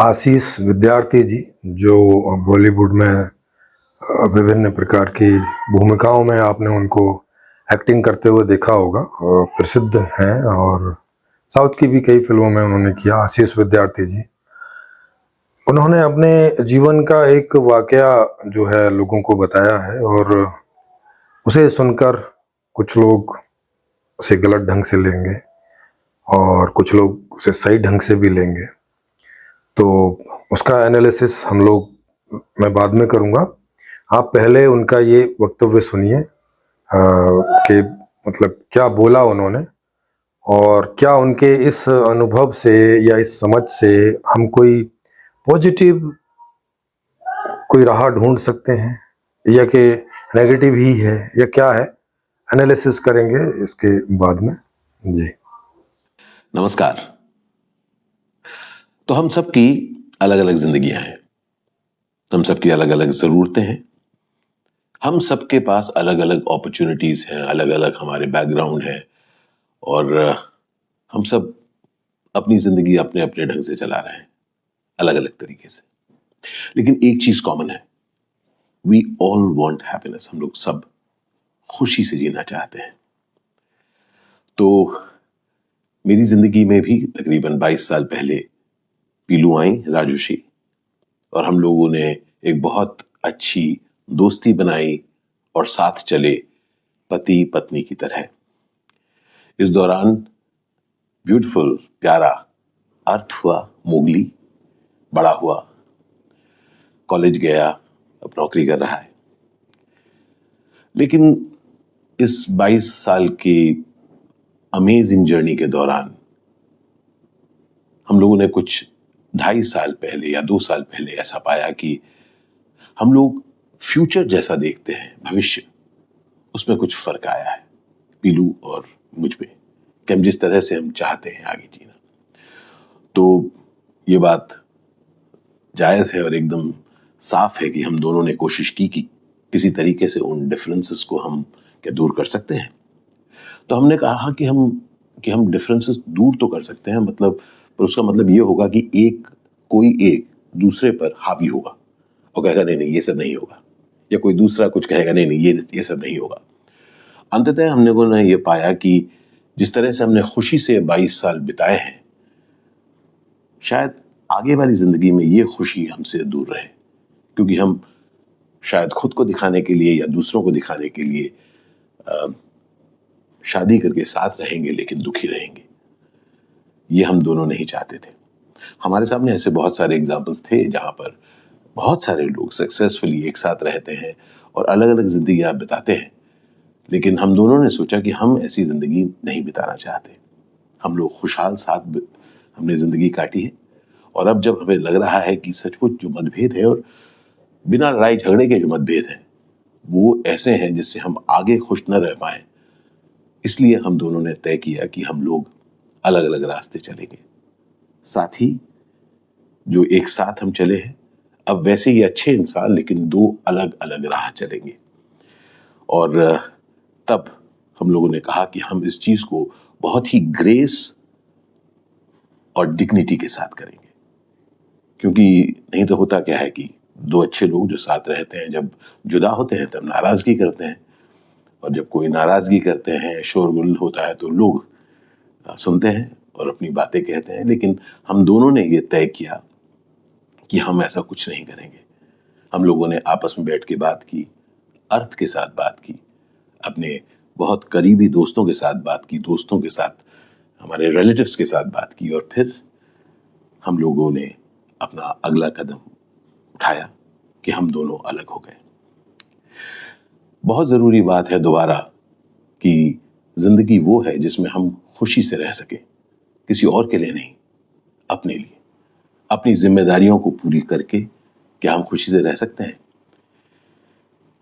आशीष विद्यार्थी जी, जो बॉलीवुड में विभिन्न प्रकार की भूमिकाओं में आपने उनको एक्टिंग करते हुए देखा होगा और प्रसिद्ध हैं, और साउथ की भी कई फिल्मों में उन्होंने किया। आशीष विद्यार्थी जी, उन्होंने अपने जीवन का एक वाकया जो है लोगों को बताया है, और उसे सुनकर कुछ लोग उसे गलत ढंग से लेंगे और कुछ लोग उसे सही ढंग से भी लेंगे। तो उसका एनालिसिस मैं बाद में करूँगा। आप पहले उनका ये वक्तव्य सुनिए कि मतलब क्या बोला उन्होंने, और क्या उनके इस अनुभव से या इस समझ से हम कोई पॉजिटिव कोई राह ढूंढ सकते हैं, या कि नेगेटिव ही है, या क्या है। एनालिसिस करेंगे इसके बाद में जी। नमस्कार। तो हम सबकी अलग अलग जिंदगियां हैं, हम सबकी अलग अलग जरूरतें हैं, हम सबके पास अलग अलग अपॉर्चुनिटीज हैं, अलग अलग हमारे बैकग्राउंड है, और हम सब अपनी जिंदगी अपने अपने ढंग से चला रहे हैं, अलग अलग तरीके से। लेकिन एक चीज कॉमन है, वी ऑल वांट हैप्पीनेस। हम लोग सब खुशी से जीना चाहते हैं। तो मेरी जिंदगी में भी तकरीबन 22 साल पहले पीलू आई, राजुशी, और हम लोगों ने एक बहुत अच्छी दोस्ती बनाई और साथ चले पति पत्नी की तरह। इस दौरान ब्यूटीफुल प्यारा अर्थ हुआ, मोगली बड़ा हुआ, कॉलेज गया, अब नौकरी कर रहा है। लेकिन इस 22 साल की अमेजिंग जर्नी के दौरान हम लोगों ने कुछ 2.5 साल पहले या 2 साल पहले ऐसा पाया कि हम लोग फ्यूचर जैसा देखते हैं, भविष्य, उसमें कुछ फर्क आया है पीलू और मुझ में, कि हम जिस तरह से हम चाहते हैं आगे जीना। तो ये बात जायज है और एकदम साफ है कि हम दोनों ने कोशिश की कि किसी तरीके से उन डिफरेंसेस को हम क्या दूर कर सकते हैं। तो हमने कहा कि हम डिफरेंसेस दूर तो कर सकते हैं, मतलब, पर उसका मतलब ये होगा कि कोई एक दूसरे पर हावी होगा और कहेगा नहीं नहीं ये सब नहीं होगा, या कोई दूसरा कुछ कहेगा नहीं नहीं ये सब नहीं होगा। अंततः हमने को ये पाया कि जिस तरह से हमने खुशी से 22 साल बिताए हैं, शायद आगे वाली जिंदगी में ये खुशी हमसे दूर रहे, क्योंकि हम शायद खुद को दिखाने के लिए या दूसरों को दिखाने के लिए शादी करके साथ रहेंगे लेकिन दुखी रहेंगे। ये हम दोनों नहीं चाहते थे। हमारे सामने ऐसे बहुत सारे एग्जाम्पल्स थे जहां पर बहुत सारे लोग सक्सेसफुली एक साथ रहते हैं और अलग अलग जिंदगी बिताते हैं, लेकिन हम दोनों ने सोचा कि हम ऐसी जिंदगी नहीं बिताना चाहते। हम लोग खुशहाल साथ हमने जिंदगी काटी है, और अब जब हमें लग रहा है कि सचमुच जो मतभेद है, और बिना लड़ाई झगड़े के जो मतभेद हैं, वो ऐसे हैं जिससे हम आगे खुश न रह पाए, इसलिए हम दोनों ने तय किया कि हम लोग अलग अलग रास्ते चलेंगे। साथ ही जो एक साथ हम चले हैं, अब वैसे ही अच्छे इंसान, लेकिन 2 अलग अलग राह चलेंगे। और तब हम लोगों ने कहा कि हम इस चीज को बहुत ही ग्रेस और डिग्निटी के साथ करेंगे, क्योंकि नहीं तो होता क्या है कि 2 अच्छे लोग जो साथ रहते हैं, जब जुदा होते हैं तब नाराजगी करते हैं, और जब कोई नाराजगी करते हैं, शोरगुल होता है, तो लोग सुनते हैं और अपनी बातें कहते हैं। लेकिन हम दोनों ने ये तय किया कि हम ऐसा कुछ नहीं करेंगे। हम लोगों ने आपस में बैठ के बात की, अर्थ के साथ बात की, अपने बहुत करीबी दोस्तों के साथ बात की, दोस्तों के साथ, हमारे रिलेटिव्स के साथ बात की, और फिर हम लोगों ने अपना अगला कदम उठाया कि हम दोनों अलग हो गए। बहुत जरूरी बात है दोबारा कि जिंदगी वो है जिसमें हम खुशी से रह सके, किसी और के लिए नहीं, अपने लिए, अपनी जिम्मेदारियों को पूरी करके क्या हम खुशी से रह सकते हैं।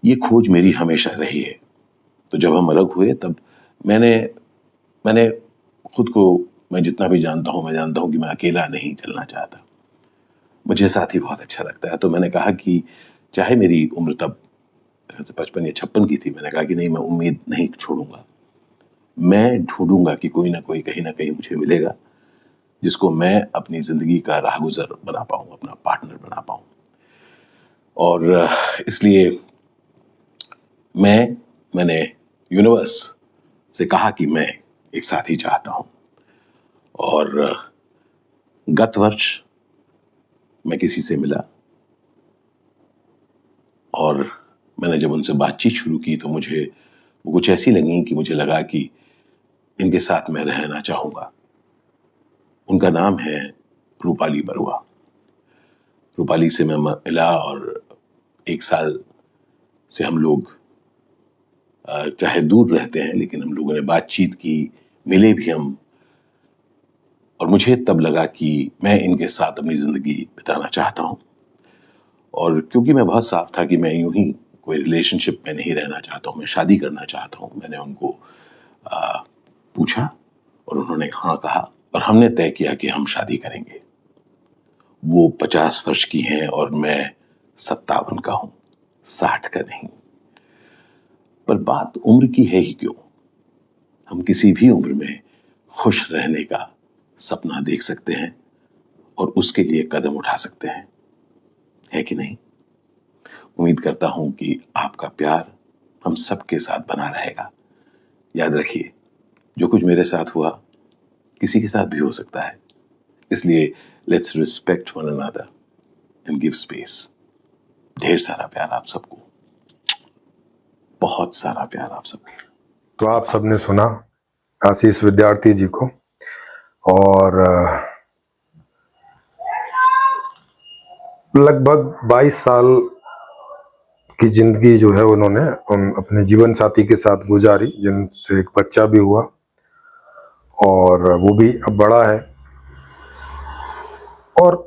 ये खोज मेरी हमेशा रही है। तो जब हम अलग हुए तब मैंने खुद को, मैं जितना भी जानता हूं, मैं जानता हूं कि मैं अकेला नहीं चलना चाहता, मुझे साथी बहुत अच्छा लगता है। तो मैंने कहा कि चाहे मेरी उम्र तब 55 या 56 की थी, मैंने कहा कि नहीं, मैं उम्मीद नहीं छोड़ूंगा, मैं ढूंढूंगा कि कोई ना कोई कहीं ना कहीं मुझे मिलेगा जिसको मैं अपनी जिंदगी का राहगुजर बना पाऊं, अपना पार्टनर बना पाऊं। और इसलिए मैंने यूनिवर्स से कहा कि मैं एक साथी चाहता हूं। और गत वर्ष मैं किसी से मिला और मैंने जब उनसे बातचीत शुरू की तो मुझे वो कुछ ऐसी लगी कि मुझे लगा कि इनके साथ मैं रहना चाहूंगा। उनका नाम है रूपाली बरुआ। रूपाली से मैं मिला और 1 साल से हम लोग चाहे दूर रहते हैं लेकिन हम लोगों ने बातचीत की, मिले भी हम। और मुझे तब लगा कि मैं इनके साथ अपनी जिंदगी बिताना चाहता हूं। और क्योंकि मैं बहुत साफ था कि मैं यूं ही कोई रिलेशनशिप में नहीं रहना चाहता हूं, मैं शादी करना चाहता हूं, मैंने उनको पूछा और उन्होंने हाँ कहा और हमने तय किया कि हम शादी करेंगे। वो 50 वर्ष की हैं और मैं 57 का हूं, 60 का नहीं। पर बात उम्र की है ही क्यों, हम किसी भी उम्र में खुश रहने का सपना देख सकते हैं और उसके लिए कदम उठा सकते हैं, है कि नहीं? उम्मीद करता हूं कि आपका प्यार हम सबके साथ बना रहेगा। याद रखिए, जो कुछ मेरे साथ हुआ किसी के साथ भी हो सकता है, इसलिए let's respect one another and give space. ढेर सारा प्यार आप सबको, बहुत सारा प्यार आप सबको। तो आप सबने सुना आशीष विद्यार्थी जी को, और लगभग 22 साल की जिंदगी जो है उन्होंने अपने जीवन साथी के साथ गुजारी, जिनसे एक बच्चा भी हुआ और वो भी अब बड़ा है। और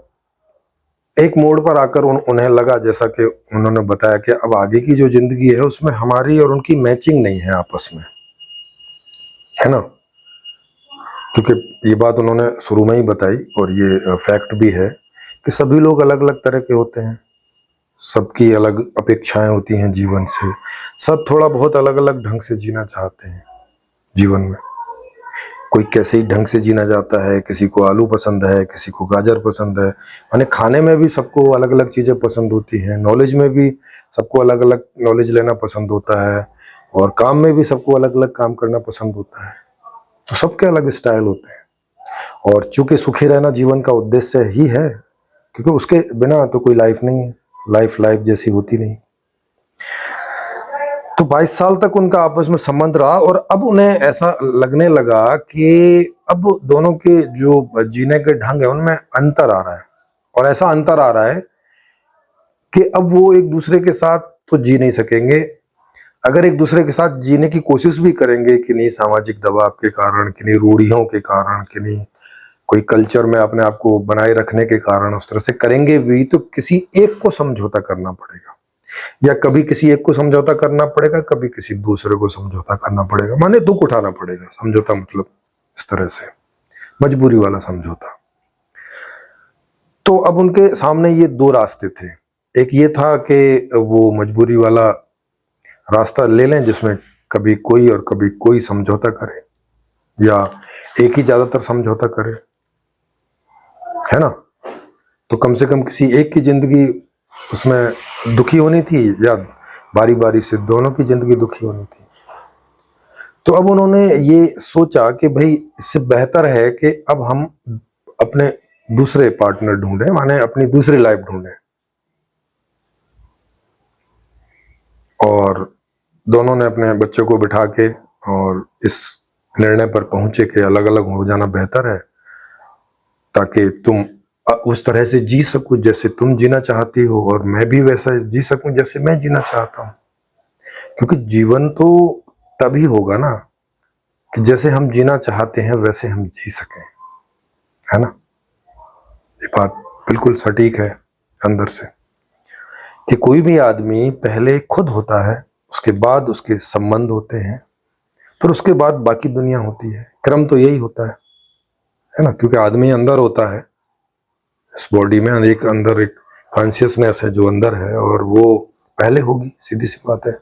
एक मोड़ पर आकर उन्हें लगा, जैसा कि उन्होंने बताया, कि अब आगे की जो जिंदगी है उसमें हमारी और उनकी मैचिंग नहीं है आपस में, है ना। क्योंकि ये बात उन्होंने शुरू में ही बताई और ये फैक्ट भी है कि सभी लोग अलग अलग तरह के होते हैं, सबकी अलग अपेक्षाएं होती हैं जीवन से, सब थोड़ा बहुत अलग अलग ढंग से जीना चाहते हैं जीवन में। कोई कैसे ही ढंग से जीना चाहता है, किसी को आलू पसंद है, किसी को गाजर पसंद है, यानी खाने में भी सबको अलग अलग चीज़ें पसंद होती हैं, नॉलेज में भी सबको अलग अलग नॉलेज लेना पसंद होता है, और काम में भी सबको अलग अलग काम करना पसंद होता है। तो सबके अलग स्टाइल होते हैं। और चूंकि सुखी रहना जीवन का उद्देश्य ही है, क्योंकि उसके बिना तो कोई लाइफ नहीं है, लाइफ जैसी होती नहीं। तो 22 साल तक उनका आपस में संबंध रहा और अब उन्हें ऐसा लगने लगा कि अब दोनों के जो जीने के ढंग है उनमें अंतर आ रहा है। और ऐसा अंतर आ रहा है कि अब वो एक दूसरे के साथ तो जी नहीं सकेंगे। अगर एक दूसरे के साथ जीने की कोशिश भी करेंगे, किन्हीं सामाजिक दबाव के कारण, किन्हीं रूढ़ियों के कारण, किन्हीं कोई कल्चर में अपने आप को बनाए रखने के कारण उस तरह से करेंगे भी, तो किसी एक को समझौता करना पड़ेगा, या कभी किसी एक को समझौता करना पड़ेगा, कभी किसी दूसरे को समझौता करना पड़ेगा, माने दुख उठाना पड़ेगा। समझौता मतलब इस तरह से मजबूरी वाला समझौता। तो अब उनके सामने ये 2 रास्ते थे। एक ये था कि वो मजबूरी वाला रास्ता ले लें जिसमें कभी कोई और कभी कोई समझौता करे, या एक ही ज्यादातर समझौता करे, है ना। तो कम से कम किसी एक की जिंदगी उसमें दुखी होनी थी, या बारी बारी से दोनों की जिंदगी दुखी होनी थी। तो अब उन्होंने ये सोचा कि भाई इससे बेहतर है कि अब हम अपने दूसरे पार्टनर ढूंढें, माने अपनी दूसरी लाइफ ढूंढें। और दोनों ने अपने बच्चों को बिठा के और इस निर्णय पर पहुंचे कि अलग अलग हो जाना बेहतर है, ताकि तुम उस तरह से जी सकूं जैसे तुम जीना चाहती हो, और मैं भी वैसा जी सकूं जैसे मैं जीना चाहता हूं। क्योंकि जीवन तो तभी होगा ना कि जैसे हम जीना चाहते हैं वैसे हम जी सकें, है ना। ये बात बिल्कुल सटीक है अंदर से, कि कोई भी आदमी पहले खुद होता है, उसके बाद उसके संबंध होते हैं, फिर उसके बाद बाकी दुनिया होती है। क्रम तो यही होता है ना। क्योंकि आदमी अंदर होता है, इस बॉडी में एक अंदर एक कॉन्शियसनेस है जो अंदर है, और वो पहले होगी, सीधी सी बात है।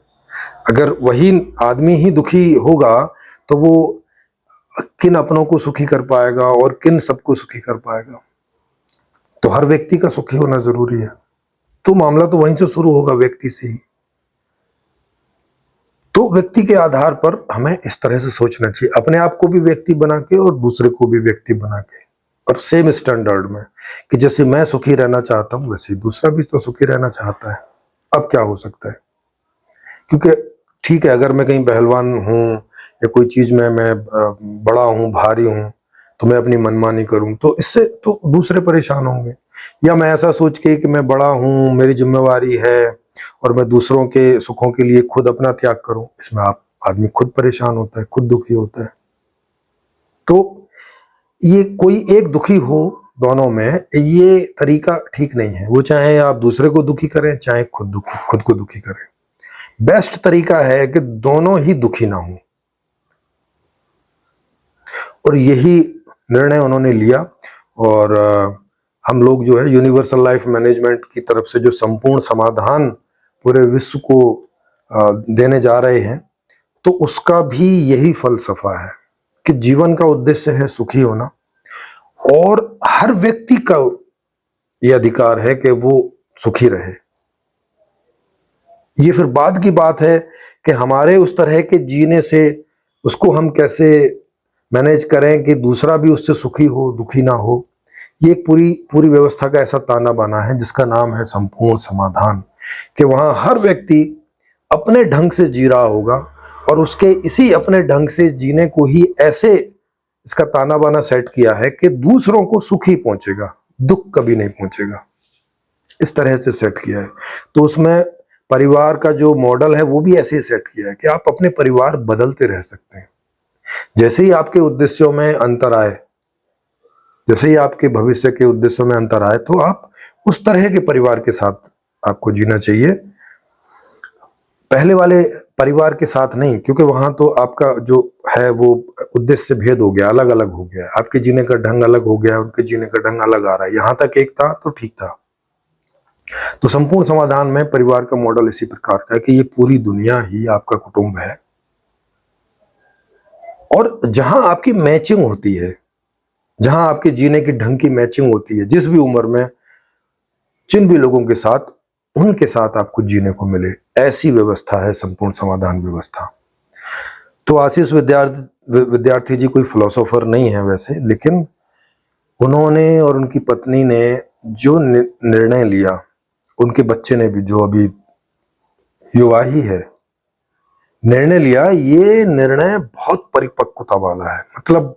अगर वही आदमी ही दुखी होगा तो वो किन अपनों को सुखी कर पाएगा और किन सबको सुखी कर पाएगा। तो हर व्यक्ति का सुखी होना जरूरी है। तो मामला तो वहीं से शुरू होगा, व्यक्ति से ही। तो व्यक्ति के आधार पर हमें इस तरह से सोचना चाहिए, अपने आप को भी व्यक्ति बना के और दूसरे को भी व्यक्ति बना के, और सेम स्टैंडर्ड में, कि जैसे मैं सुखी रहना चाहता हूं वैसे दूसरा भी तो सुखी रहना चाहता है। अब क्या हो सकता है, क्योंकि ठीक है, अगर मैं कहीं पहलवान हूं या कोई चीज में मैं बड़ा हूं, भारी हूं, तो मैं अपनी मनमानी करूं तो इससे तो दूसरे परेशान होंगे। या मैं ऐसा सोच के कि मैं बड़ा हूं, मेरी जिम्मेवारी है और मैं दूसरों के सुखों के लिए खुद अपना त्याग करूं, इसमें आदमी खुद परेशान होता है, खुद दुखी होता है। तो ये कोई एक दुखी हो दोनों में, ये तरीका ठीक नहीं है। वो चाहे आप दूसरे को दुखी करें, चाहे खुद को दुखी करें। बेस्ट तरीका है कि दोनों ही दुखी ना हो, और यही निर्णय उन्होंने लिया। और हम लोग जो है यूनिवर्सल लाइफ मैनेजमेंट की तरफ से जो संपूर्ण समाधान पूरे विश्व को देने जा रहे हैं, तो उसका भी यही फलसफा है कि जीवन का उद्देश्य है सुखी होना, और हर व्यक्ति का यह अधिकार है कि वो सुखी रहे। ये फिर बाद की बात है कि हमारे उस तरह के जीने से उसको हम कैसे मैनेज करें कि दूसरा भी उससे सुखी हो, दुखी ना हो। ये एक पूरी व्यवस्था का ऐसा ताना बाना है जिसका नाम है संपूर्ण समाधान, कि वहां हर व्यक्ति अपने ढंग से जी रहा होगा, और उसके इसी अपने ढंग से जीने को ही ऐसे इसका ताना बाना सेट किया है कि दूसरों को सुख ही पहुंचेगा, दुख कभी नहीं पहुंचेगा। इस तरह से सेट किया है। तो उसमें परिवार का जो मॉडल है वो भी ऐसे ही सेट किया है कि आप अपने परिवार बदलते रह सकते हैं। जैसे ही आपके उद्देश्यों में अंतर आए, जैसे ही आपके भविष्य के उद्देश्यों में अंतर आए, तो आप उस तरह के परिवार के साथ आपको जीना चाहिए, पहले वाले परिवार के साथ नहीं, क्योंकि वहां तो आपका जो है वो उद्देश्य भेद हो गया, अलग अलग हो गया, आपके जीने का ढंग अलग हो गया, उनके जीने का ढंग अलग आ रहा है। यहां तक एक था तो ठीक था। तो संपूर्ण समाधान में परिवार का मॉडल इसी प्रकार का है कि ये पूरी दुनिया ही आपका कुटुंब है, और जहां आपकी मैचिंग होती है, जहां आपके जीने की ढंग की मैचिंग होती है, जिस भी उम्र में जिन भी लोगों के साथ, उनके साथ आपको जीने को मिले, ऐसी व्यवस्था है संपूर्ण समाधान व्यवस्था। तो आशीष विद्यार्थी जी कोई फिलोसोफर नहीं है वैसे, लेकिन उन्होंने और उनकी पत्नी ने जो निर्णय लिया, उनके बच्चे ने भी, जो अभी युवा ही है, निर्णय लिया, ये निर्णय बहुत परिपक्वता वाला है। मतलब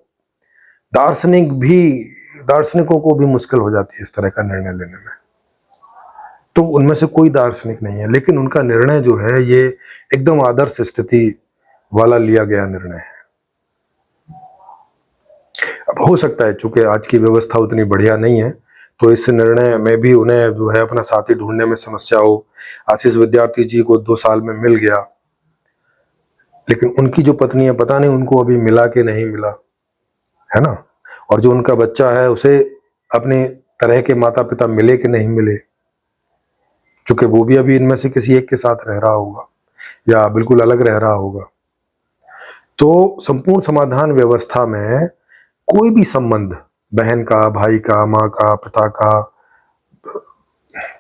दार्शनिकों को भी मुश्किल हो जाती है इस तरह का निर्णय लेने में। तो उनमें से कोई दार्शनिक नहीं है, लेकिन उनका निर्णय जो है ये एकदम आदर्श स्थिति वाला लिया गया निर्णय है। अब हो सकता है चूंकि आज की व्यवस्था उतनी बढ़िया नहीं है, तो इस निर्णय में भी उन्हें जो है अपना साथी ढूंढने में समस्या हो। आशीष विद्यार्थी जी को 2 साल में मिल गया, लेकिन उनकी जो पत्नी है, पता नहीं उनको अभी मिला कि नहीं मिला, है ना। और जो उनका बच्चा है, उसे अपने तरह के माता पिता मिले कि नहीं मिले, चूंकि वो भी अभी इनमें से किसी एक के साथ रह रहा होगा या बिल्कुल अलग रह रहा होगा। तो संपूर्ण समाधान व्यवस्था में कोई भी संबंध, बहन का, भाई का, माँ का, पिता का,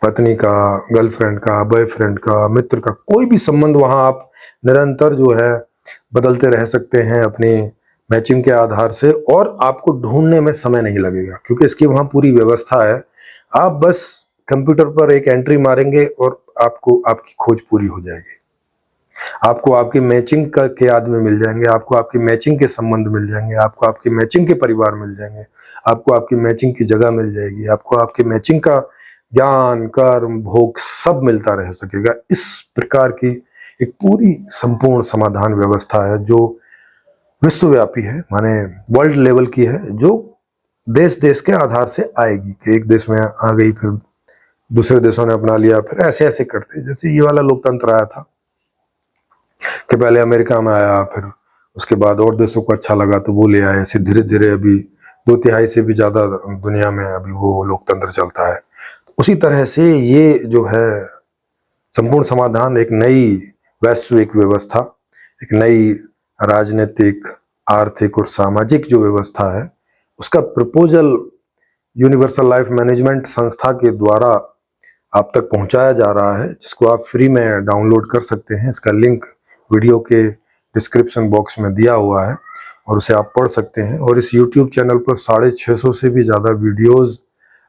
पत्नी का, गर्लफ्रेंड का, बॉयफ्रेंड का, मित्र का, कोई भी संबंध, वहां आप निरंतर जो है बदलते रह सकते हैं अपनी मैचिंग के आधार से, और आपको ढूंढने में समय नहीं लगेगा, क्योंकि इसकी वहां पूरी व्यवस्था है। आप बस कंप्यूटर पर एक एंट्री मारेंगे और आपको आपकी खोज पूरी हो जाएगी। आपको आपकी मैचिंग के आदमी मिल जाएंगे, आपको आपकी मैचिंग के संबंध मिल जाएंगे, आपको आपकी मैचिंग के परिवार मिल जाएंगे, आपको आपकी मैचिंग की जगह मिल जाएगी, आपको आपकी मैचिंग का ज्ञान, कर्म, भोग सब मिलता रह सकेगा। इस प्रकार की एक पूरी संपूर्ण समाधान व्यवस्था है जो विश्वव्यापी है, माने वर्ल्ड लेवल की है, जो देश देश के आधार से आएगी, कि एक देश में आ गई, फिर दूसरे देशों ने अपना लिया, फिर ऐसे ऐसे करते, जैसे ये वाला लोकतंत्र आया था कि पहले अमेरिका में आया, फिर उसके बाद और देशों को अच्छा लगा तो वो ले आए, ऐसे धीरे धीरे अभी 2/3 से भी ज्यादा दुनिया में अभी वो लोकतंत्र चलता है। उसी तरह से ये जो है संपूर्ण समाधान एक नई वैश्विक व्यवस्था, एक नई राजनीतिक, आर्थिक और सामाजिक जो व्यवस्था है उसका प्रपोजल यूनिवर्सल लाइफ मैनेजमेंट संस्था के द्वारा आप तक पहुंचाया जा रहा है, जिसको आप फ्री में डाउनलोड कर सकते हैं। इसका लिंक वीडियो के डिस्क्रिप्शन बॉक्स में दिया हुआ है और उसे आप पढ़ सकते हैं। और इस YouTube चैनल पर 650 से भी ज़्यादा वीडियोस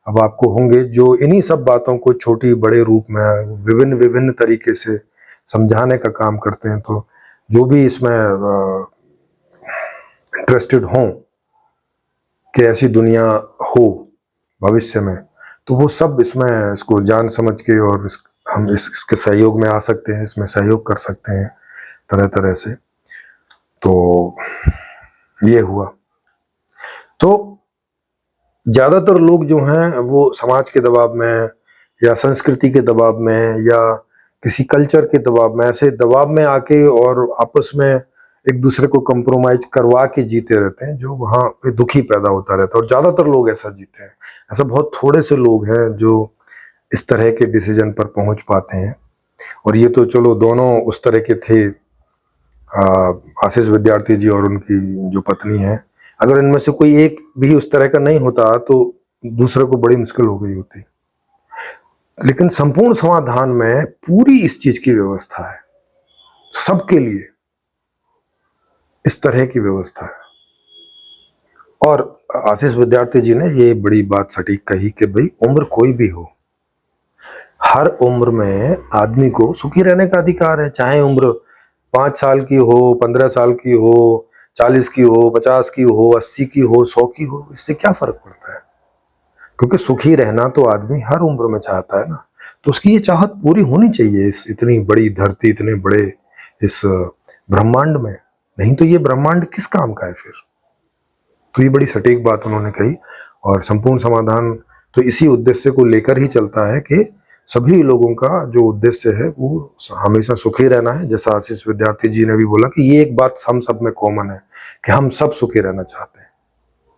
अब आपको होंगे जो इन्हीं सब बातों को छोटी बड़े रूप में विभिन्न विभिन्न तरीके से समझाने का काम करते हैं। तो जो भी इसमें इंटरेस्टेड हों कि ऐसी दुनिया हो भविष्य में, तो वो सब इसमें इसको जान समझ के और हम इसके सहयोग में आ सकते हैं, इसमें सहयोग कर सकते हैं तरह तरह से। तो ये हुआ। तो ज़्यादातर लोग जो हैं वो समाज के दबाव में या संस्कृति के दबाव में या किसी कल्चर के दबाव में, ऐसे दबाव में आके और आपस में एक दूसरे को कंप्रोमाइज करवा के जीते रहते हैं, जो वहाँ पे दुखी पैदा होता रहता है। और ज़्यादातर लोग ऐसा जीते हैं। ऐसा बहुत थोड़े से लोग हैं जो इस तरह के डिसीजन पर पहुंच पाते हैं। और ये तो चलो दोनों उस तरह के थे, आशीष विद्यार्थी जी और उनकी जो पत्नी है। अगर इनमें से कोई एक भी उस तरह का नहीं होता तो दूसरे को बड़ी मुश्किल हो गई होती। लेकिन संपूर्ण समाधान में पूरी इस चीज की व्यवस्था है, सबके लिए इस तरह की व्यवस्था है। और आशीष विद्यार्थी जी ने ये बड़ी बात सटीक कही कि भाई उम्र कोई भी हो, हर उम्र में आदमी को सुखी रहने का अधिकार है। चाहे उम्र 5 साल की हो, 15 साल की हो, 40 की हो, 50 की हो, 80 की हो, 100 की हो, इससे क्या फर्क पड़ता है? क्योंकि सुखी रहना तो आदमी हर उम्र में चाहता है ना। तो उसकी ये चाहत पूरी होनी चाहिए इस इतनी बड़ी धरती, इतने बड़े इस ब्रह्मांड में। नहीं तो ये ब्रह्मांड किस काम का है फिर? तो ये बड़ी सटीक बात उन्होंने कही। और संपूर्ण समाधान तो इसी उद्देश्य को लेकर ही चलता है कि सभी लोगों का जो उद्देश्य है वो हमेशा सुखी रहना है। जैसा आशीष विद्यार्थी जी ने भी बोला कि ये एक बात हम सब में कॉमन है कि हम सब सुखी रहना चाहते हैं।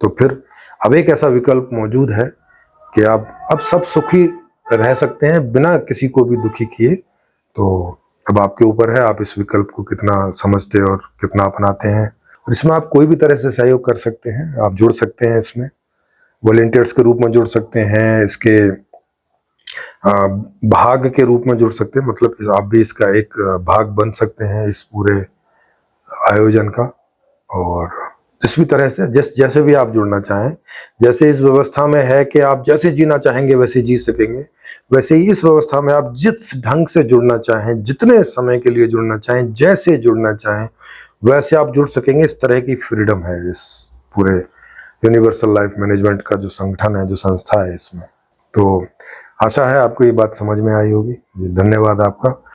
तो फिर अब एक ऐसा विकल्प मौजूद है कि आप अब सब सुखी रह सकते हैं बिना किसी को भी दुखी किए। तो अब आपके ऊपर है, आप इस विकल्प को कितना समझते और कितना अपनाते हैं। और इसमें आप कोई भी तरह से सहयोग कर सकते हैं, आप जुड़ सकते हैं, इसमें वॉलेंटियर्स के रूप में जुड़ सकते हैं, इसके भाग के रूप में जुड़ सकते हैं, मतलब आप भी इसका एक भाग बन सकते हैं इस पूरे आयोजन का। और जिस भी तरह से जैसे भी आप जुड़ना चाहें, जैसे इस व्यवस्था में है कि आप जैसे जीना चाहेंगे वैसे जी सकेंगे, वैसे ही इस व्यवस्था में आप जिस ढंग से जुड़ना चाहें, जितने समय के लिए जुड़ना चाहें, जैसे जुड़ना चाहें वैसे आप जुड़ सकेंगे। इस तरह की फ्रीडम है इस पूरे यूनिवर्सल लाइफ मैनेजमेंट का जो संगठन है, जो संस्था है इसमें। तो आशा है आपको ये बात समझ में आई होगी। धन्यवाद आपका।